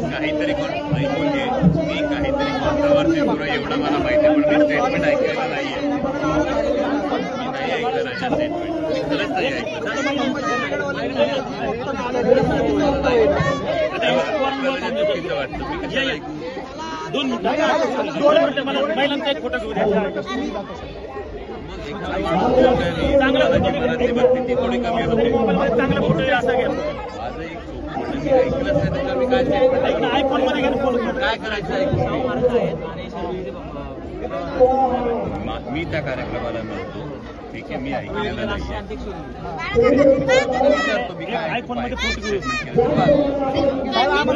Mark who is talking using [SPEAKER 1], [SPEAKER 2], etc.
[SPEAKER 1] काहीतरी ऐकून घे, मी काहीतरी कॉन्ट्रोवर्सी पुढे एवढं मला माहिती आहे, पण मी स्टेटमेंट ऐकलेलं नाहीये. मी नाही ऐकलं राजा स्टेटमेंट, मी खरंच नाही ऐकलं. चुकीचं वाटतं, मी कशाला ऐकू? 2 मिनिटं मला महिलांचा एक फोटो घेऊ द्या. मनातली भक्ती ती थोडी कमी होते. चांगला फोटो असा घ्या. माझं एक मी ऐकलंच नाही तर मी काय आयफोन मध्ये घेऊन फोटो काय करायचं ऐकून मी त्या कार्यक्रमाला मिळतो. ठीक आहे, मी ऐकलेलं नाही. आयफोन मध्ये फोटो